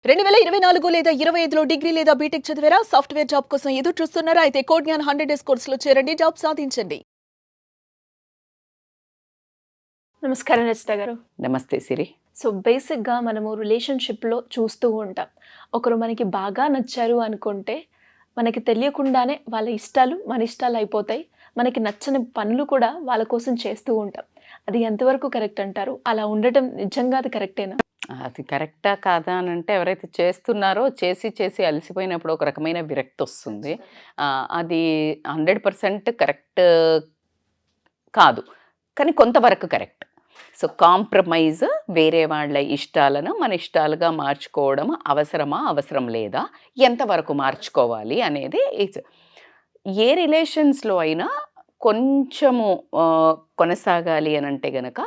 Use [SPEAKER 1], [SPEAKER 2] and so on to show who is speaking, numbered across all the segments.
[SPEAKER 1] 2024 లేదా 25లో డిగ్రీ లేదా బీటెక్ చదివారా? సాఫ్ట్‌వేర్ జాబ్ కోసం ఎదురు చూస్తున్నారా? అయితే కోడ్ జ్ఞాన్ 100 డేస్ కోర్సులో చేరండి. జాబ్ సాధించండి. నమస్కారం రచిత గారు.
[SPEAKER 2] నమస్తే సిరి.
[SPEAKER 1] సో బేసిక్‌గా మనము రిలేషన్‌షిప్‌లో చూస్తూ ఉంటాం. ఒకరు మనకి బాగా నచ్చారు అనుకుంటే, మనకి తెలియకుండానే వాళ్ళ ఇష్టాలు మన ఇష్టాలు అయిపోతాయి. మనకి నచ్చని పనులు కూడా వాళ్ళ కోసం చేస్తూ ఉంటాం. అది ఎంతవరకు కరెక్ట్ అంటారు? అలా ఉండటం నిజంగా అది కరెక్టేనా?
[SPEAKER 2] అది కరెక్టా కాదా అనంటే ఎవరైతే చేస్తున్నారో చేసి అలసిపోయినప్పుడు ఒక రకమైన విరక్తొస్తుంది. అది 100% కరెక్ట్ కాదు. కానీ కొంతవరకు కరెక్ట్. సో, కాంప్రమైజ్ వేరే వాళ్ళ ఇష్టాలను మన ఇష్టాలుగా మార్చుకోవడం అవసరమా? అవసరం లేదా? ఎంతవరకు మార్చుకోవాలి అనేది ఏ రిలేషన్స్‌లో అయినా కొంచెము కొనసాగాలి అనంటే గనక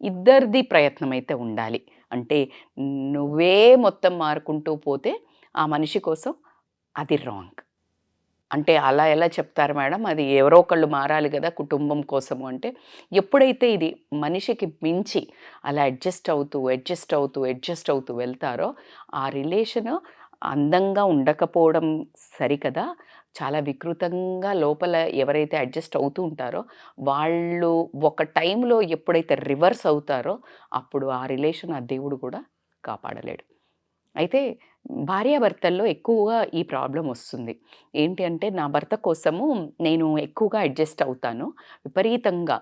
[SPEAKER 2] ఇద్దరిది ప్రయత్నం అయితే ఉండాలి. అంటే నువ్వే మొత్తం మారుకుంటూ పోతే ఆ మనిషి కోసం అది రాంగ్. అంటే అలా ఎలా చెప్తారు మేడం? అది ఎవరో ఒకళ్ళు మారాలి గదా కుటుంబం కోసము అంటే, ఎప్పుడైతే ఇది మనిషికి మించి అలా అడ్జస్ట్ అవుతూ వెళ్తారో, ఆ రిలేషను అందంగా ఉండకపోవడం సరికదా, చాలా వికృతంగా లోపల ఎవరైతే అడ్జస్ట్ అవుతూ ఉంటారో, వాళ్ళు ఒక టైంలో ఎప్పుడైతే రివర్స్ అవుతారో, అప్పుడు ఆ రిలేషన్ ఆ దేవుడు కూడా కాపాడలేడు. అయితే భార్యాభర్తల్లో ఎక్కువగా ఈ ప్రాబ్లమ్ వస్తుంది. ఏంటి అంటే నా భర్త కోసము నేను ఎక్కువగా అడ్జస్ట్ అవుతాను. విపరీతంగా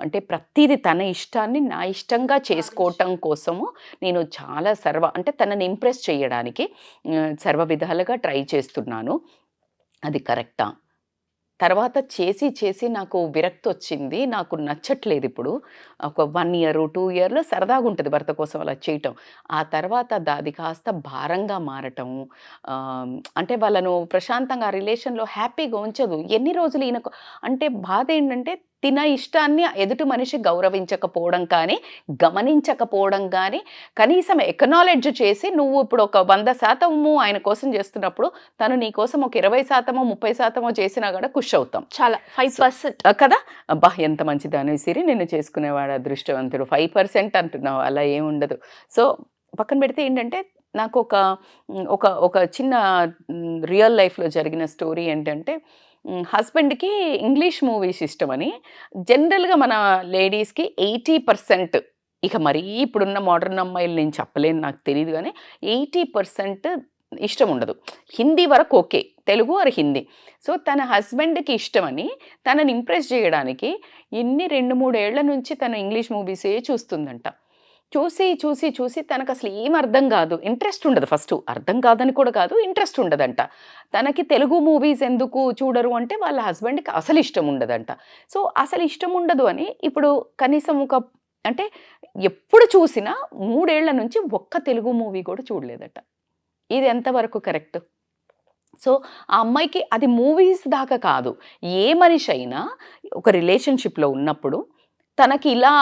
[SPEAKER 2] అంటే ప్రతీది తన ఇష్టాన్ని నా ఇష్టంగా చేసుకోవటం కోసము నేను చాలా అంటే తనని ఇంప్రెస్ చేయడానికి సర్వ విధాలుగా ట్రై చేస్తున్నాను. అది కరెక్టా? తర్వాత చేసి నాకు విరక్తొచ్చింది. నాకు నచ్చట్లేదిప్పుడు. ఒక 1 ఇయర్, 2 ఇయర్‌లో సరదాగుంటది భర్త కోసం అలా చేయటం. ఆ తర్వాత అది కాస్త భారంగా మారటం. అంటే వాళ్ళను ప్రశాంతంగా ఆ రిలేషన్‌లో హ్యాపీగా ఉంచదు. ఎన్ని రోజులు ఈయనకు అంటే బాధేంటంటే తిన ఇష్టాన్ని ఎదుటి మనిషి గౌరవించకపోవడం కానీ, గమనించకపోవడం గానీ, కనీసం ఎక్నాలెడ్జ్ చేసి నువ్వు ఇప్పుడు ఒక 100% ఆయన కోసం చేస్తున్నప్పుడు తను నీ కోసం ఒక 20%, 30% చేసినా కూడా ఖుష్ అవుతాం.
[SPEAKER 1] చాలా 5%
[SPEAKER 2] కదా! అబ్బా! ఎంత మంచిదానివి సిరి నిన్ను చేసుకునేవాడు అదృష్టవంతుడు. 5% అంటున్నావు అలా ఏముండదు. సో, పక్కన పెడితే ఏంటంటే నాకొక ఒక ఒక చిన్న రియల్ లైఫ్‌లో జరిగిన స్టోరీ ఏంటంటే హస్బెండ్‌కి ఇంగ్లీష్ మూవీస్ ఇష్టమని జనరల్‌గా మన లేడీస్‌కి 80% ఇక మరీ ఇప్పుడున్న మోడర్న్ అమ్మాయిలు నేను చెప్పలేను నాకు తెలీదు గానీ 80% ఇష్టం ఉండదు. హిందీ వరకు okay. Telugu or Hindi. So, తన హస్బెండ్‌కి ఇష్టమని తనని ఇంప్రెస్ జేయడానికి ఇన్ని 2, 3 ఏళ్ల నుంచి తను ఇంగ్లీష్ మూవీసే చూస్తుందంట. చూసి తనకసలు ఏం అర్థం గాదు. ఇంట్రెస్ట్ ఉండదు ఫస్టు. అర్థం కాదని కూడా కాదు. ఇంట్రెస్ట్ ఉండదంట. తనకి తెలుగు మూవీస్ ఎందుకు చూడరు అంటే వాళ్ళ హస్బెండ్‌కి అసలు ఇష్టం ఉండదంట. సో, అసలు ఇష్టం ఉండదు అని ఇప్పుడు కనీసం అంటే ఎప్పుడు చూసినా 3 ఏళ్ల నుంచి ఒక్క తెలుగు మూవీ కూడా చూడలేదట. ఇది ఎంతవరకు కరెక్ట్? సో, ఆ అమ్మాయికి అది మూవీస్ దాకా కాదు. ఏ మనిషైనా ఒక రిలేషన్‌షిప్‌లో ఉన్నప్పుడు తనకి ఇలా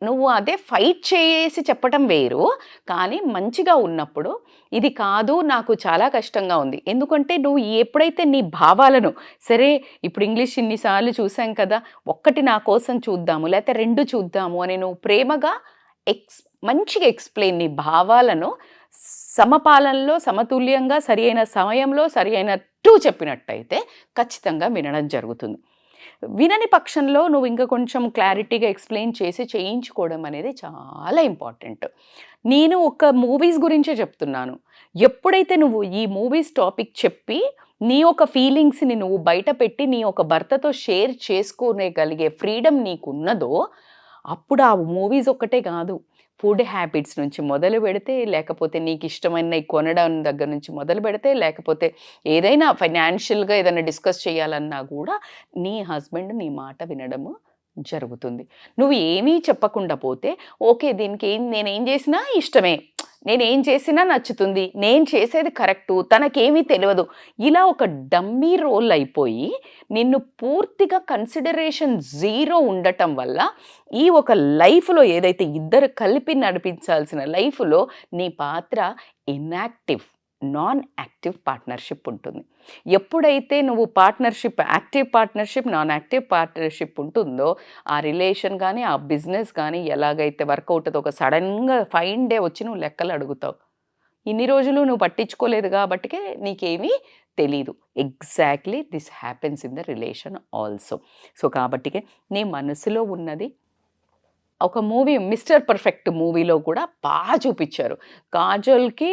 [SPEAKER 2] నువ్వు అదే ఫైట్ చేసి చెప్పటం వేరు. కానీ మంచిగా ఉన్నప్పుడు ఇది కాదు నాకు చాలా కష్టంగా ఉంది. ఎందుకంటే నువ్వు ఎప్పుడైతే నీ భావాలను సరే ఇప్పుడు ఇంగ్లీష్ ఇన్ని సార్లు చూసాం కదా! ఒక్కటి నా కోసం చూద్దాము లేతే 2 చూద్దాము అని నువ్వు ప్రేమగా మంచిగా ఎక్స్‌ప్లెయిన్ నీ భావాలను సమపాలనలో, సమతుల్యంగా, సరియైన సమయంలో, సరియైనట్టు చెప్పినట్టయితే ఖచ్చితంగా వినడం జరుగుతుంది. వినని పక్షంలో నువ్వు ఇంకా కొంచెం క్లారిటీగా ఎక్స్‌ప్లెయిన్ చేసి చేయించుకోవడం అనేది చాలా ఇంపార్టెంట్. నేను ఒక మూవీస్ గురించే చెప్తున్నాను. ఎప్పుడైతే నువ్వు ఈ మూవీస్ టాపిక్ చెప్పి, నీ యొక్క ఫీలింగ్స్‌ని నువ్వు బయటపెట్టి, నీ యొక్క భర్తతో షేర్ చేసుకోగలిగే ఫ్రీడమ్ నీకున్నదో, అప్పుడు ఆ మూవీస్ ఒక్కటే కాదు. ఫుడ్ హ్యాబిట్స్ నుంచి మొదలుపెడితే, లేకపోతే నీకిష్టమైనయి కొనడం దగ్గర నుంచి మొదలుపెడితే, లేకపోతే ఏదైనా ఫైనాన్షియల్‌గా ఏదైనా డిస్కస్ చేయాలన్నా గూడా, నీ హస్బెండ్ నీ మాట వినడము జరుగుతుంది. నువ్వు ఏమీ చెప్పకుండా పోతే, ఓకే దీనికి నేనేం చేసినా ఇష్టమే. నేనేం చేసినా నచ్చుతుంది. నేను చేసేది కరెక్టు. తనకేమీ తెలవదు. ఇలా ఒక డమ్మీ రోల్ అయిపోయి, నిన్ను పూర్తిగా కన్సిడరేషన్ జీరో ఉండటం వల్ల, ఈ ఒక లైఫ్‌లో ఏదైతే ఇద్దరు కలిపి నడిపించాల్సిన లైఫ్‌లో నీ పాత్ర ఇన్‌యాక్టివ్, నాన్ యాక్టివ్ పార్ట్నర్‌షిప్ ఉంటుంది. ఎప్పుడైతే నువ్వు active partnership, non active partnership ఉంటుందో, ఆ రిలేషన్ గానీ, ఆ బిజినెస్ గానీ ఎలాగైతే వర్కౌట్ అవుతదో ఒక సడెన్‌గా ఫైన్ డే వచ్చి నువ్వు లెక్కలు అడుగుతావు. ఇన్ని రోజులు నువ్వు పట్టించుకోలేదు కాబట్టికే నీకేమీ తెలీదు. Exactly this happens in the relation also. So కాబట్టికే నీ మనసులో ఉన్నది ఒక మూవీ 'మిస్టర్ పర్ఫెక్ట్' మూవీలో కూడా బాగా చూపించారు. కాజోల్‌కి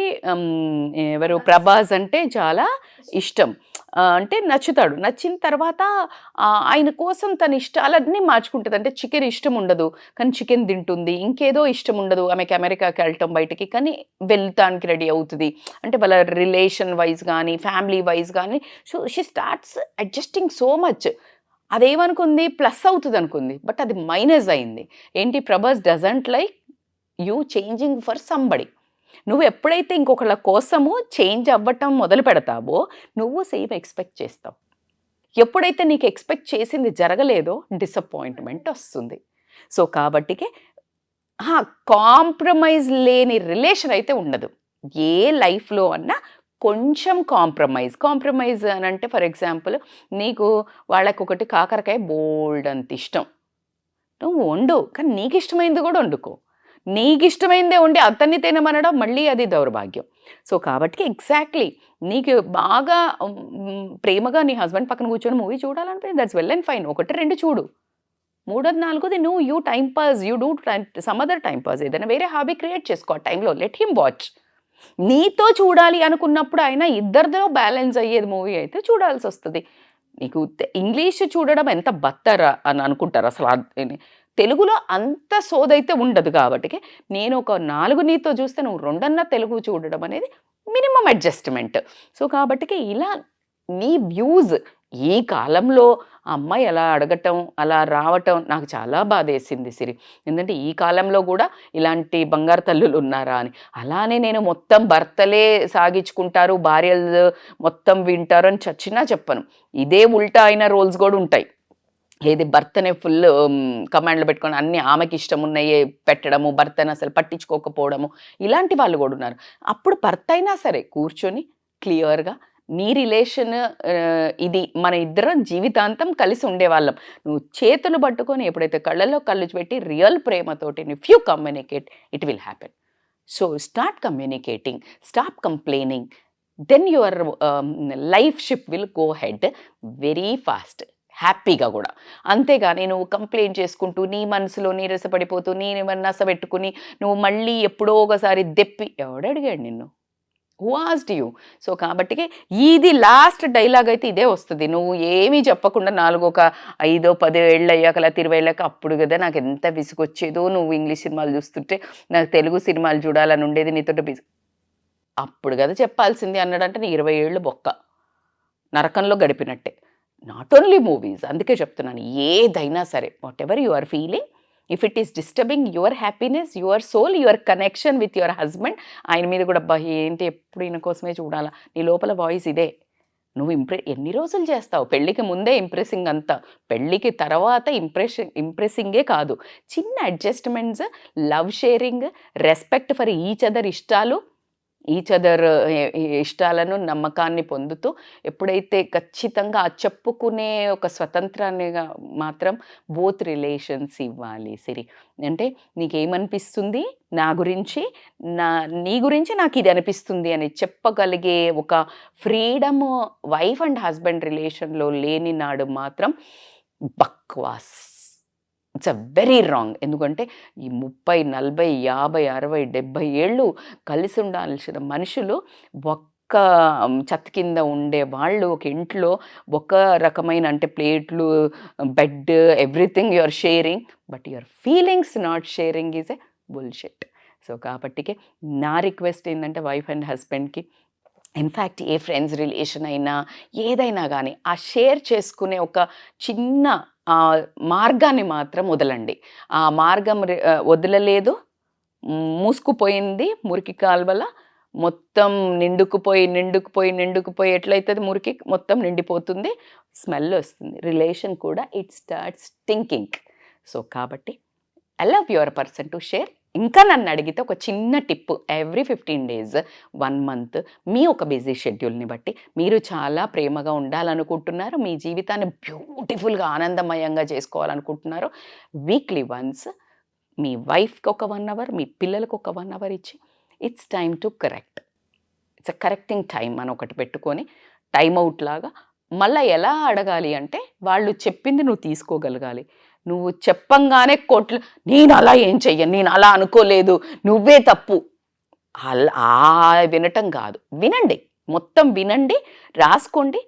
[SPEAKER 2] ఎవరు 'ప్రభాస్' అంటే చాలా ఇష్టం. అంటే నచ్చుతాడు. నచ్చిన తర్వాత ఆయన కోసం తన ఇష్టాలన్నీ మార్చుకుంటది. అంటే చికెన్ ఇష్టం ఉండదు. కానీ చికెన్ తింటుంది. ఇంకేదో ఇష్టం ఉండదు. ఆమెకి అమెరికాకి వెళ్ళటం బయటికి. కానీ వెళ్తానికి రెడీ అవుతది. అంటే వాళ్ళ రిలేషన్ వైస్ గానీ, ఫ్యామిలీ వైస్ గానీ so she starts adjusting so much. అదేమనుకుంది ప్లస్ అవుతుంది అనుకుంది. బట్ అది మైనస్ అయింది. ఏంటి 'Prabhas doesn't like you changing for somebody.' నువ్వు ఎప్పుడైతే ఇంకొకళ్ళ కోసము చేంజ్ అవ్వటం మొదలు పెడతావో నువ్వు సేమ్ ఎక్స్పెక్ట్ చేస్తావు. ఎప్పుడైతే నీకు ఎక్స్పెక్ట్ చేసింది జరగలేదో డిసప్పాయింట్మెంట్ వస్తుంది. సో కాబట్టికే కాంప్రమైజ్ లేని రిలేషన్ అయితే ఉండదు. ఏ లైఫ్లో అన్నా కొంచెం కాంప్రమైజ్ అని అంటే ఫర్ ఎగ్జాంపుల్ నీకు వాళ్ళకొకటి కాకరకాయ బోల్డ్ అంత ఇష్టం. నువ్వు వండు, కానీ నీకు ఇష్టమైంది కూడా వండుకో. నీకు ఇష్టమైందే వండి అతన్ని తినమనడం మళ్ళీ అది దౌర్భాగ్యం. సో కాబట్టి ఎగ్జాక్ట్లీ నీకు బాగా ప్రేమగా నీ హస్బెండ్ పక్కన కూర్చొని మూవీ చూడాలనిపించింది, దట్స్ వెల్ అండ్ ఫైన్. 1, 2 చూడు. 3, 4 నువ్వు you time pass, you do some other time pass. ఏదైనా వేరే హాబీ క్రియేట్ చేసుకో ఆ టైంలో. Let him watch. నీతో చూడాలి అనుకున్నప్పుడు అయినా ఇద్దరిలో బ్యాలెన్స్ అయ్యేది మూవీ అయితే చూడాల్సి వస్తుంది. నీకు ఇంగ్లీష్ చూడడం ఎంత బత్తరా అని అనుకుంటారు అసలు. తెలుగులో అంత సోదైతే ఉండదు కాబట్టి నేను ఒక 4 నీతో చూస్తే నువ్వు 2 తెలుగు చూడడం అనేది మినిమం అడ్జస్ట్మెంట్. సో కాబట్టి ఇలా నీ వ్యూస్ ఈ కాలంలో అమ్మాయి అలా అడగటం అలా రావటం నాకు చాలా బాధేసింది సిరి. ఎందుకంటే ఈ కాలంలో కూడా ఇలాంటి బంగారు తల్లులు ఉన్నారా అని. అలానే నేను మొత్తం భర్తలే సాగించుకుంటారు, భార్యలు మొత్తం వింటారు అని చచ్చినా చెప్పను. ఇదే ఉల్టా అయిన రోల్స్ కూడా ఉంటాయి. ఏది భర్తనే ఫుల్ కమాండ్లు పెట్టుకొని అన్ని ఆమెకి ఇష్టం ఉన్నాయే పెట్టడము, భర్తను అసలు పట్టించుకోకపోవడము, ఇలాంటి వాళ్ళు కూడా ఉన్నారు. అప్పుడు భర్త అయినా సరే కూర్చొని క్లియర్గా నీ రిలేషన్ ఇది, మన ఇద్దరం జీవితాంతం కలిసి ఉండేవాళ్ళం. నువ్వు చేతులు పట్టుకొని ఎప్పుడైతే కళ్ళల్లో కళ్ళు పెట్టి రియల్ ప్రేమతోటి if you communicate it will happen. So start communicating, stop complaining, then your life ship will go head very fast, హ్యాపీగా కూడా. అంతేగాని నువ్వు కంప్లైంట్ చేసుకుంటూ నీ మనసులో నీరసపడిపోతూ నీ నసబెట్టుకుని నువ్వు మళ్ళీ ఎప్పుడో ఒకసారి దెప్పి ఎవడడిగాడు నిన్ను? Who asked you? సో కాబట్టి ఇది లాస్ట్ డైలాగ్ అయితే ఇదే వస్తుంది. నువ్వు ఏమీ చెప్పకుండా 4 ఒక 5 10 ఏళ్ళు అయ్యాక లేదా 20 ఏళ్ళాక అప్పుడు కదా నాకు ఎంత విసుగొచ్చేదో నువ్వు ఇంగ్లీష్ సినిమాలు చూస్తుంటే నాకు తెలుగు సినిమాలు చూడాలని ఉండేది నీతోటి అప్పుడు కదా చెప్పాల్సింది అన్నాడంటే నీ 20 ఏళ్ళు బొక్క నరకంలో గడిపినట్టే. నాట్ ఓన్లీ మూవీస్, అందుకే చెప్తున్నాను ఏదైనా సరే whatever you are feeling, if it is disturbing your happiness, your soul, your connection with your husband, ఆయన మీద కూడా అబ్బా ఏంటి ఎప్పుడు ఈయన కోసమే చూడాలా, నీ లోపల వాయిస్ ఇదే. నువ్వు ఎన్ని రోజులు చేస్తావు? పెళ్ళికి ముందే ఇంప్రెసింగ్ అంతా, పెళ్ళికి తర్వాత ఇంప్రెసింగే కాదు. చిన్న adjustments, love sharing, respect for each other ఇష్టాలను నమ్మకాన్ని పొందుతూ ఎప్పుడైతే ఖచ్చితంగా చెప్పుకునే ఒక స్వతంత్రాన్ని మాత్రం బోత్ రిలేషన్స్ ఇవ్వాలి సిరి. అంటే నీకేమనిపిస్తుంది నా గురించి, నీ గురించి నాకు ఇది అనిపిస్తుంది అని చెప్పగలిగే ఒక ఫ్రీడమ్ వైఫ్ అండ్ హస్బెండ్ రిలేషన్లో లేని నాడు మాత్రం బక్వాస్, ఇట్స్ అ వెరీ రాంగ్. ఎందుకంటే ఈ 30, 40, 50, 60, 70 ఏళ్ళు కలిసి ఉండాల్సిన మనుషులు ఒక్క చెత్త కింద ఉండే వాళ్ళు ఒక ఇంట్లో ఒక రకమైన అంటే ప్లేట్లు, bed, everything you are sharing, but your feelings not sharing is a bullshit. So కాబట్టికే నా రిక్వెస్ట్ ఏంటంటే వైఫ్ అండ్ హస్బెండ్కి, ఇన్ఫ్యాక్ట్ ఏ ఫ్రెండ్స్ రిలేషన్ అయినా ఏదైనా కానీ ఆ షేర్ చేసుకునే ఒక చిన్న మార్గాన్ని మాత్రం వదలండి. ఆ మార్గం వదలలేదు, మూసుకుపోయింది మురికి కాల్వల, మొత్తం నిండుకుపోయి ఎట్లయితుంది మురికి మొత్తం నిండిపోతుంది, స్మెల్ వస్తుంది, రిలేషన్ కూడా ఇట్ స్టార్ట్స్ థింకింగ్. సో కాబట్టి allow your person to share. ఇంకా నన్ను అడిగితే ఒక చిన్న టిప్, ఎవ్రీ 15 days 1 month మీ ఒక బిజీ షెడ్యూల్ని బట్టి మీరు చాలా ప్రేమగా ఉండాలనుకుంటున్నారు, మీ జీవితాన్ని బ్యూటిఫుల్గా ఆనందమయంగా చేసుకోవాలనుకుంటున్నారు, వీక్లీ వన్స్ మీ వైఫ్కి ఒక 1 hour, మీ పిల్లలకు ఒక 1 hour ఇచ్చి it's time to correct. It's a correcting time అని ఒకటి పెట్టుకొని టైం అవుట్ లాగా మళ్ళీ ఎలా అడగాలి అంటే వాళ్ళు చెప్పింది నువ్వు తీసుకోగలగాలి. నువ్వు చెప్పంగానే కొట్లు నేను అలా ఏం చెయ్యను, నేను అలా అనుకోలేదు, నువ్వే తప్పు, అలా వినటం కాదు. వినండి, మొత్తం వినండి, రాసుకోండి.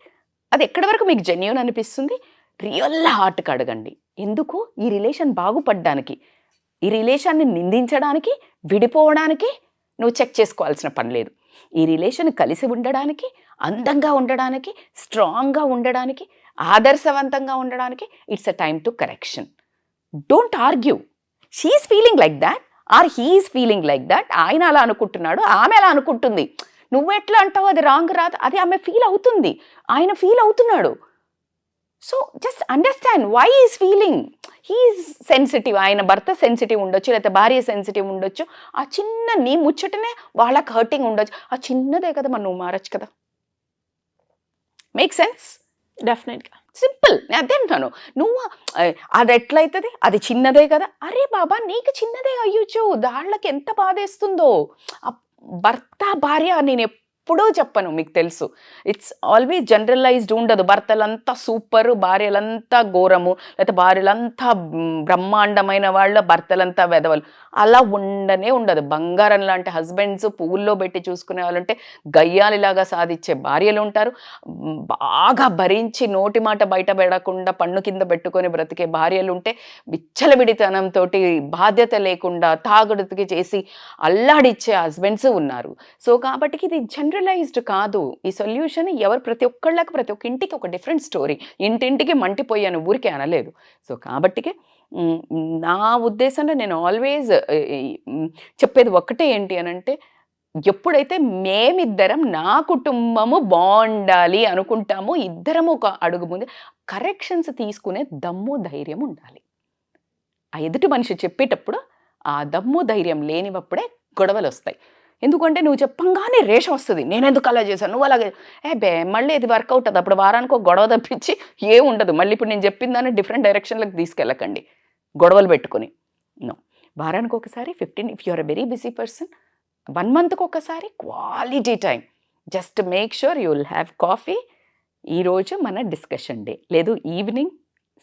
[SPEAKER 2] అది ఎక్కడి వరకు మీకు జెన్యూన్ అనిపిస్తుంది రియల్ హార్ట్కి అడగండి. ఎందుకు? ఈ రిలేషన్ బాగుపడ్డానికి, ఈ రిలేషన్ని నిందించడానికి, విడిపోవడానికి నువ్వు చెక్ చేసుకోవాల్సిన పని లేదు. ఈ రిలేషన్ కలిసి ఉండడానికి, అందంగా ఉండడానికి, స్ట్రాంగ్గా ఉండడానికి, ఆదర్శవంతంగా ఉండడానికి it's a time to correction. Don't argue. She's feeling like that or he's feeling like that. ఆయన అలా అనుకుంటున్నాడు, ఆమె అలా అనుకుంటుంది. నువ్వు ఎట్లా అంటావు అది రాంగ్ రాదు, అది ఆమె ఫీల్ అవుతుంది, ఆయన ఫీల్ అవుతున్నాడు. So just understand why is feeling. He's sensitive, ఆయన భర్త సెన్సిటివ్ ఉండొచ్చు, లేకపోతే భార్య సెన్సిటివ్ ఉండొచ్చు. ఆ చిన్న నీ ముచ్చటనే వాళ్ళకి హర్టింగ్ ఉండొచ్చు. ఆ చిన్నదే కదా, మరి నువ్వు మారచ్చు కదా. Make sense?
[SPEAKER 1] డెఫినెట్గా.
[SPEAKER 2] సింపుల్. నేను అదే అంటాను. నువ్వు అది ఎట్లయితుంది, అది చిన్నదే కదా. అరే బాబా, నీకు చిన్నదే అయ్యొచ్చు, దాళ్ళకి ఎంత బాధేస్తుందో. భర్త భార్య నేను ఎప్పుడూ చెప్పను, మీకు తెలుసు. ఇట్స్ ఆల్వేస్ జనరలైజ్డ్ ఉండదు. భర్తలంతా సూపరు, భార్యలంతా ఘోరము, లేకపోతే భార్యలంతా బ్రహ్మాండమైన వాళ్ళ, భర్తలంతా వెదవలు. అలా ఉండనే ఉండదు. బంగారం లాంటి హస్బెండ్స్ పువ్వుల్లో పెట్టి చూసుకునే వాళ్ళు ఉంటే, గయ్యాలిలాగా సాధించే భార్యలు ఉంటారు. బాగా భరించి నోటి మాట బయట పెడకుండా పన్ను కింద పెట్టుకొని బ్రతికే భార్యలు ఉంటే, విచ్చలవిడితనంతో బాధ్యత లేకుండా తాగుడుకి చేసి అల్లాడిచ్చే హస్బెండ్స్ ఉన్నారు. సో కాబట్టి ఇది జనరలైజ్డ్ కాదు. ఈ సొల్యూషన్ ఎవరు ప్రతి ఒక్కళ్ళకి, ప్రతి ఒక్క ఇంటికి ఒక డిఫరెంట్ స్టోరీ. ఇంటింటికి మంటిపోయాను ఊరికే అనలేదు. సో కాబట్టికే నా ఉద్దేశంలో నేను ఆల్వేజ్ చెప్పేది ఒక్కటే ఏంటి అనంటే, ఎప్పుడైతే మేమిద్దరం నా కుటుంబము బాగుండాలి అనుకుంటామో, ఇద్దరం ఒక అడుగు ముందు కరెక్షన్స్ తీసుకునే దమ్ము ధైర్యం ఉండాలి. ఆ ఎదుటి మనిషి చెప్పేటప్పుడు ఆ దమ్ము ధైర్యం లేనివప్పుడే గొడవలు వస్తాయి. ఎందుకంటే నువ్వు చెప్పంగానే రేషం వస్తుంది, నేను ఎందుకు అలా చేశాను, నువ్వు అలాగే మళ్ళీ ఇది వర్కౌట్ అవుతుంది. అప్పుడు వారానికి ఒక గొడవ తప్పించి ఏం ఉండదు. మళ్ళీ ఇప్పుడు నేను చెప్పిన దాన్ని డిఫరెంట్ డైరెక్షన్లకు తీసుకెళ్ళకండి గొడవలు పెట్టుకుని. నో, వారానికి ఒకసారి 15, if you're a very busy person, 1 మంత్కి ఒకసారి quality time. Just make sure you will have coffee. ఈరోజు మన డిస్కషన్ డే, లేదు evening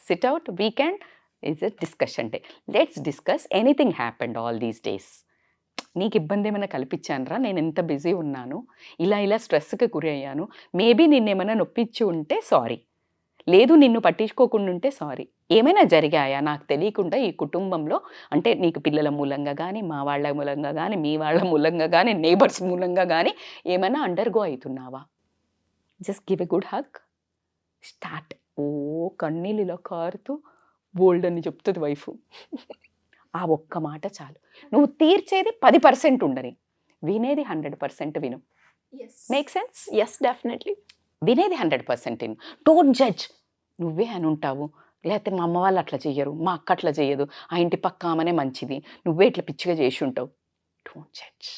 [SPEAKER 2] sit out, weekend is a discussion day. Let's discuss anything happened all these days. నీకు ఇబ్బంది ఏమైనా కల్పించానరా, నేను ఎంత బిజీ ఉన్నాను, ఇలా స్ట్రెస్కి గురి అయ్యాను, మేబీ నిన్నేమైనా నొప్పించి ఉంటే సారీ, లేదు నిన్ను పట్టించుకోకుండా ఉంటే సారీ. ఏమైనా జరిగాయా నాకు తెలియకుండా ఈ కుటుంబంలో? అంటే నీకు పిల్లల మూలంగా కానీ, మా వాళ్ళ మూలంగా కానీ, మీ వాళ్ళ మూలంగా కానీ, నేబర్స్ మూలంగా కానీ ఏమైనా అండర్గో అవుతున్నావా? Just give a good hug, start. ఓ కన్నీళ్ళు ఇలా కారుతూ బోల్డ్ అని చెప్తుంది వైఫ్. ఆ ఒక్క మాట చాలు. నువ్వు తీర్చేది 10% ఉండని, వినేది 100% విను. Make sense?
[SPEAKER 1] Yes, definitely.
[SPEAKER 2] వినేది 100% విను. Don't judge. నువ్వే అని ఉంటావు, లేకపోతే మా అమ్మ వాళ్ళు అట్లా చెయ్యరు, మా అక్క అట్లా చెయ్యదు, ఆ ఇంటి పక్క ఆమెనే మంచిది, నువ్వే ఇట్లా పిచ్చిగా చేసి ఉంటావు. Don't judge.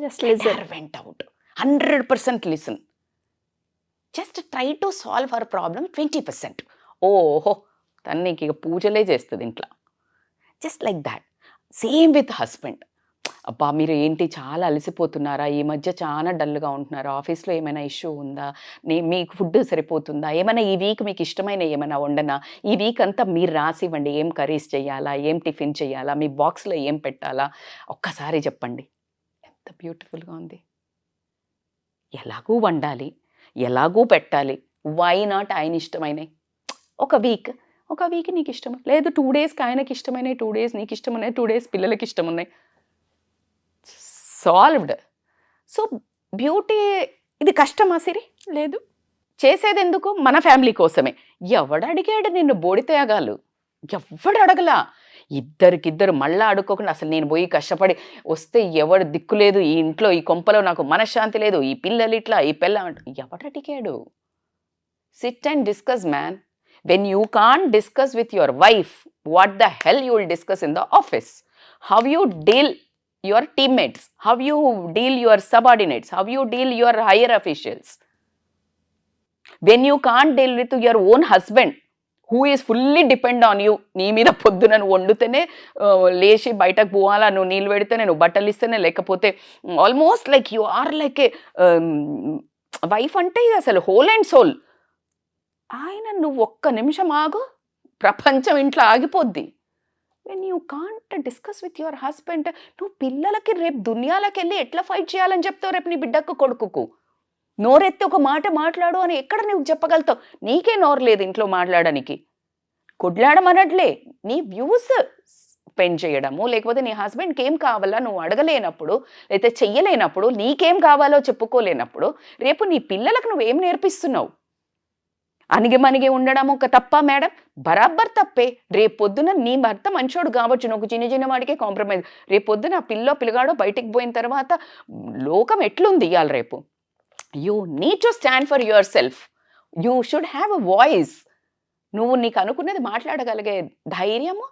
[SPEAKER 1] Just listen.
[SPEAKER 2] Went out. 100% listen. Just try to solve hour problem 20%. ఓహో, తను నీకు ఇక పూజలే చేస్తుంది ఇంట్లో. Just like that. Same with husband. అబ్బా మీరు ఏంటి చాలా అలసిపోతున్నారా, ఈ మధ్య చాలా డల్గా ఉంటున్నారా, ఆఫీస్లో ఏమైనా ఇష్యూ ఉందా, మీకు ఫుడ్ సరిపోతుందా, ఏమైనా ఈ వీక్ మీకు ఇష్టమైన ఏమైనా వండనా, ఈ వీక్ అంతా మీరు రాసివ్వండి, ఏం కర్రీస్ చేయాలా, ఏం టిఫిన్ చేయాలా, మీ బాక్స్లో ఏం పెట్టాలా, ఒక్కసారి చెప్పండి. ఎంత బ్యూటిఫుల్గా ఉంది. ఎలాగూ వండాలి, ఎలాగూ పెట్టాలి, వై నాట్ ఆయన ఇష్టమైనవి ఒక వీక్ నీకు ఇష్టం లేదు, 2 డేస్కి ఆయనకి ఇష్టమైనవి, 2 డేస్ నీకు ఇష్టమున్నాయి, 2 డేస్ పిల్లలకి ఇష్టం ఉన్నాయి. సాల్వ్డ్. సో బ్యూటీ ఇది కష్టమా సిరి?
[SPEAKER 1] లేదు.
[SPEAKER 2] చేసేది ఎందుకు? మన ఫ్యామిలీ కోసమే. ఎవడు అడిగాడు నిన్ను బోడితేగాలు? ఎవడు అడగలా. ఇద్దరికిద్దరు మళ్ళా అడుక్కోకుండా అసలు నేను పోయి కష్టపడి వస్తే ఎవడు దిక్కులేదు, ఈ ఇంట్లో ఈ కొంపలో నాకు మనశ్శాంతి లేదు, ఈ పిల్లలు ఇట్లా, ఈ పిల్ల ఎవడు అడిగాడు? SIT and discuss man. When you can't discuss with your wife, what the hell you will discuss in the office? How you deal your teammates, how you deal your subordinates, how you deal your higher officials. When you can't deal with your own husband, who is fully depend on you. నీ మీద పొద్దున నువ్వు వండుతేనే లేచి బయటకు పోవాలా, నువ్వు నీళ్ళు పెడితేనే, నువ్వు బట్టలు ఇస్తేనే, లేకపోతే almost like you are like a wife అంటే ఇది అసలు హోల్ అండ్ సోల్. ఆయన నువ్వు ఒక్క నిమిషం ఆగు, ప్రపంచం ఇంట్లో ఆగిపోద్ది. When you can't discuss with your husband, నువ్వు పిల్లలకి రేపు దునియాలకి వెళ్ళి ఎట్లా ఫైట్ చేయాలని చెప్తావు రేపు నీ బిడ్డకు కొడుకుకు? నోరెత్తి ఒక మాట మాట్లాడు అని ఎక్కడ నువ్వు చెప్పగలుగుతావు? నీకే నోరు లేదు ఇంట్లో మాట్లాడడానికి. కొట్లాడమనట్లే, నీ వ్యూస్ స్పెండ్ చేయడము, లేకపోతే నీ హస్బెండ్కి ఏం కావాలా నువ్వు అడగలేనప్పుడు, లేకపోతే చెయ్యలేనప్పుడు, నీకేం కావాలో చెప్పుకోలేనప్పుడు రేపు నీ పిల్లలకు నువ్వేం నేర్పిస్తున్నావు? అణిగి ఉండడం ఒక తప్ప మేడం? బరాబర్ తప్పే. రేపొద్దున నీ భర్త మంచోడు కావచ్చు, నువ్వు చిన్న వాడికే కాంప్రమైజ్. రేపొద్దున పిల్లగాడో బయటికి పోయిన తర్వాత లోకం ఎట్లుంది ఇవాళ రేపు? You need to stand for your self. You should have a voice. నువ్వు నీకు అనుకున్నది మాట్లాడగలిగే ధైర్యము,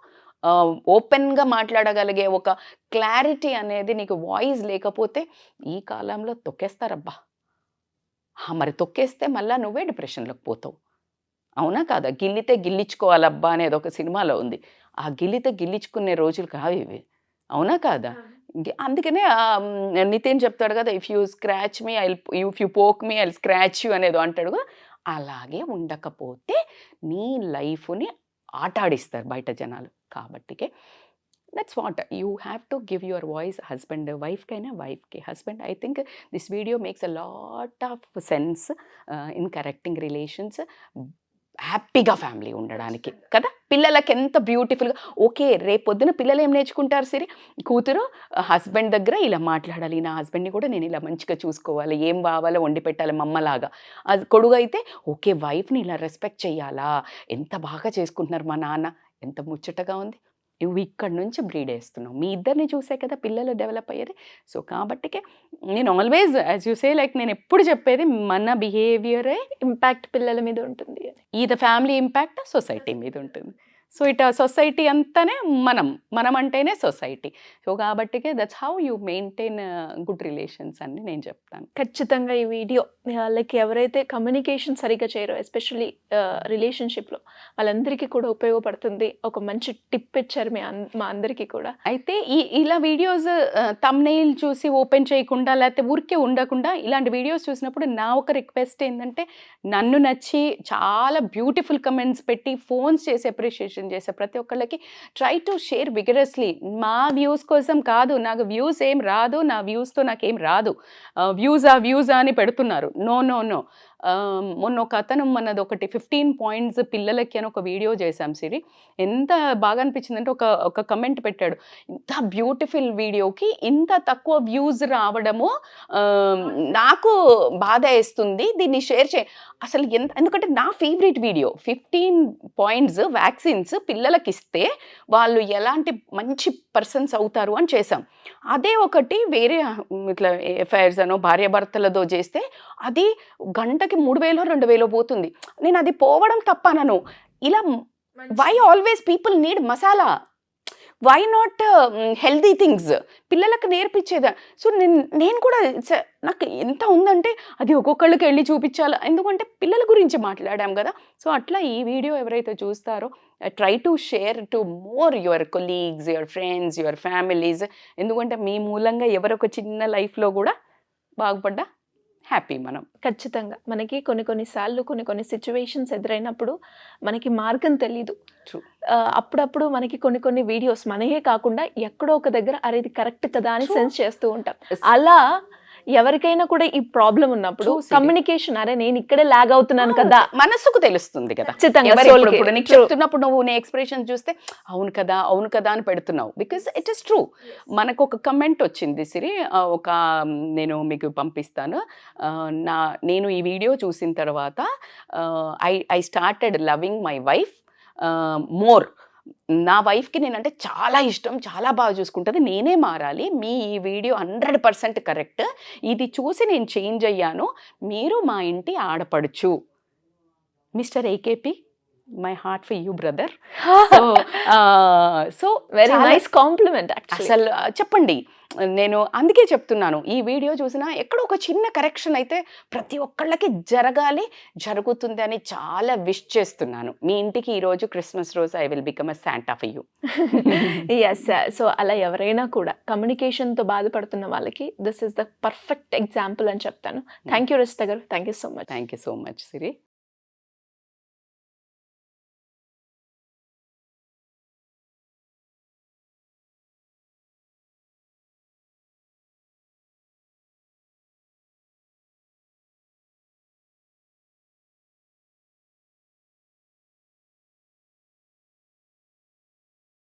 [SPEAKER 2] ఓపెన్గా మాట్లాడగలిగే ఒక క్లారిటీ అనేది నీకు వాయిస్ లేకపోతే ఈ కాలంలో తొక్కేస్తారబ్బా. మరి తొక్కేస్తే మళ్ళీ నువ్వే డిప్రెషన్లోకి పోతావు. అవునా కాదా? గిల్లితే గిల్లించుకోవాలబ్బా అనేది ఒక సినిమాలో ఉంది. ఆ గిల్లితే గిల్లించుకునే రోజులు కావు ఇవి. అవునా కాదా? అందుకనే నితిన్ చెప్తాడు కదా, if you scratch me if you poke me I scratch you అనేది అంటాడు కదా. అలాగే ఉండకపోతే నీ లైఫ్ని ఆటాడిస్తారు బయట జనాలు. కాబట్టికే that's what you have to give your voice. Husband వైఫ్కైనా, వైఫ్కి husband. I think this video makes a lot of sense in correcting relations, హ్యాపీగా ఫ్యామిలీ ఉండడానికి కదా. పిల్లలకి ఎంత బ్యూటిఫుల్గా, ఓకే రేపొద్దున పిల్లలు ఏం నేర్చుకుంటారు? సరే, కూతురు హస్బెండ్ దగ్గర ఇలా మాట్లాడాలి, నా హస్బెండ్ని కూడా నేను ఇలా మంచిగా చూసుకోవాలి, ఏం కావాలో వండి పెట్టాలి మమ్మలాగా. అది కొడుకు అయితే ఓకే వైఫ్ని ఇలా రెస్పెక్ట్ చేయాలా, ఎంత బాగా చేసుకుంటున్నారు మా నాన్న, ఎంత ముచ్చటగా ఉంది. నువ్వు ఇక్కడ నుంచి బ్రీడ్ వేస్తున్నావు. మీ ఇద్దరిని చూసే కదా పిల్లలు డెవలప్ అయ్యేది. సో కాబట్టికే నేను always as you say like నేను ఎప్పుడు చెప్పేది మన బిహేవియరే
[SPEAKER 1] ఇంపాక్ట్ పిల్లల మీద ఉంటుంది.
[SPEAKER 2] ఇది ఫ్యామిలీ ఇంపాక్ట్ సొసైటీ మీద ఉంటుంది. సో ఇట్ సొసైటీ అంతానే మనం అంటేనే సొసైటీ. సో కాబట్టికే that's how you maintain good relations అని నేను చెప్తాను.
[SPEAKER 1] ఖచ్చితంగా ఈ వీడియో లైక్ ఎవరైతే కమ్యూనికేషన్ సరిగ్గా చేయరో, ఎస్పెషల్లీ రిలేషన్షిప్లో, వాళ్ళందరికీ కూడా ఉపయోగపడుతుంది. ఒక మంచి టిప్ ఇచ్చారు మా అందరికీ కూడా.
[SPEAKER 2] అయితే ఇలా వీడియోస్ థంబ్నెయిల్ చూసి ఓపెన్ చేయకుండా, లేకపోతే ఊరికే ఉండకుండా ఇలాంటి వీడియోస్ చూసినప్పుడు నా ఒక రిక్వెస్ట్ ఏంటంటే, నన్ను నచ్చి చాలా బ్యూటిఫుల్ కమెంట్స్ పెట్టి ఫోన్స్ చేసి అప్రిషియేషన్ చేసే ప్రతి ఒక్కళ్ళకి ట్రై టు షేర్ విగరస్లీ. మా వ్యూస్ కోసం కాదు, నాకు వ్యూస్ ఏం రాదు, నా వ్యూస్తో నాకేం రాదు, వ్యూస్ అని పెడుతున్నారు. నో. మొన్న ఒక అతను మనది ఒకటి 15 పాయింట్స్ పిల్లలకి అని ఒక వీడియో చేశాం సిరి. ఎంత బాగా అనిపించిందంటే ఒక కమెంట్ పెట్టాడు, ఇంత బ్యూటిఫుల్ వీడియోకి ఇంత తక్కువ వ్యూస్ రావడము నాకు బాధ వేస్తుంది, దీన్ని షేర్ అసలు ఎందుకంటే నా ఫేవరెట్ వీడియో 15 పాయింట్స్ వ్యాక్సిన్స్ పిల్లలకి ఇస్తే వాళ్ళు ఎలాంటి మంచి పర్సన్స్ అవుతారు అని చేశాం. అదే ఒకటి వేరే ఇట్లా ఎఫ్ఐఆర్స్ అనో భార్యాభర్తలతో చేస్తే అది గంటకి 3,000-2,000 పోతుంది. నేను అది పోవడం తప్పనను. ఇలా why always people need masala, why not healthy things పిల్లలకు నేర్పించేదా? సో నేను కూడా నాకు ఎంత ఉందంటే అది ఒక్కొక్కళ్ళకి వెళ్ళి చూపించాలి, ఎందుకంటే పిల్లల గురించి మాట్లాడాం కదా. సో అట్లా ఈ వీడియో ఎవరైతే చూస్తారో try to share to more your colleagues, your friends, your families. ఎందుకంటే మీ మూలంగా ఎవరొక చిన్న లైఫ్లో కూడా బాగుపడ్డా హ్యాపీ మనం.
[SPEAKER 1] ఖచ్చితంగా మనకి కొన్నిసార్లు కొన్ని సిచ్యువేషన్స్ ఎదురైనప్పుడు మనకి మార్గం తెలీదు. అప్పుడప్పుడు మనకి కొన్ని వీడియోస్ మనయే కాకుండా ఎక్కడో ఒక దగ్గర అరే ఇది కరెక్ట్ కదా అని సెన్స్ చేస్తూ ఉంటాం. అలా ఎవరికైనా కూడా ఈ ప్రాబ్లం ఉన్నప్పుడు కమ్యూనికేషన్, అరే నేను ఇక్కడే లాగ్ అవుతున్నాను కదా,
[SPEAKER 2] మనసుకు తెలుస్తుంది కదా. నీకు చెప్తున్నప్పుడు నువ్వు నీ ఎక్స్ప్రెషన్ చూస్తే అవును కదా అని పెడుతున్నావు. Because it is true. మనకు ఒక కమెంట్ వచ్చింది సిరి, నేను మీకు పంపిస్తాను. నేను ఈ వీడియో చూసిన తర్వాత I started loving my wife more. నా వైఫ్కి నేనంటే చాలా ఇష్టం, చాలా బాగా చూసుకుంటుంది, నేనే మారాలి. మీ ఈ వీడియో 100% కరెక్ట్, ఇది చూసి నేను చేంజ్ అయ్యాను, మీరు మా ఇంటి ఆడపడుచు. Mister AKP my heart for you brother. So so
[SPEAKER 1] very nice compliment actually.
[SPEAKER 2] అసలు చెప్పండి, నేను అందుకే చెప్తున్నాను, ఈ వీడియో చూసినా ఎక్కడో ఒక చిన్న కరెక్షన్ అయితే ప్రతి ఒక్కళ్ళకి జరగాలి, జరుగుతుంది అని చాలా విష్ చేస్తున్నాను. మీ ఇంటికి ఈరోజు క్రిస్మస్ రోజు I will become a Santa for you.
[SPEAKER 1] Yes. So అలా ఎవరైనా కూడా కమ్యూనికేషన్తో బాధపడుతున్న వాళ్ళకి this is the perfect example అని చెప్తాను. Thank you Rachita garu, thank you so much.
[SPEAKER 2] Thank you so much Siri.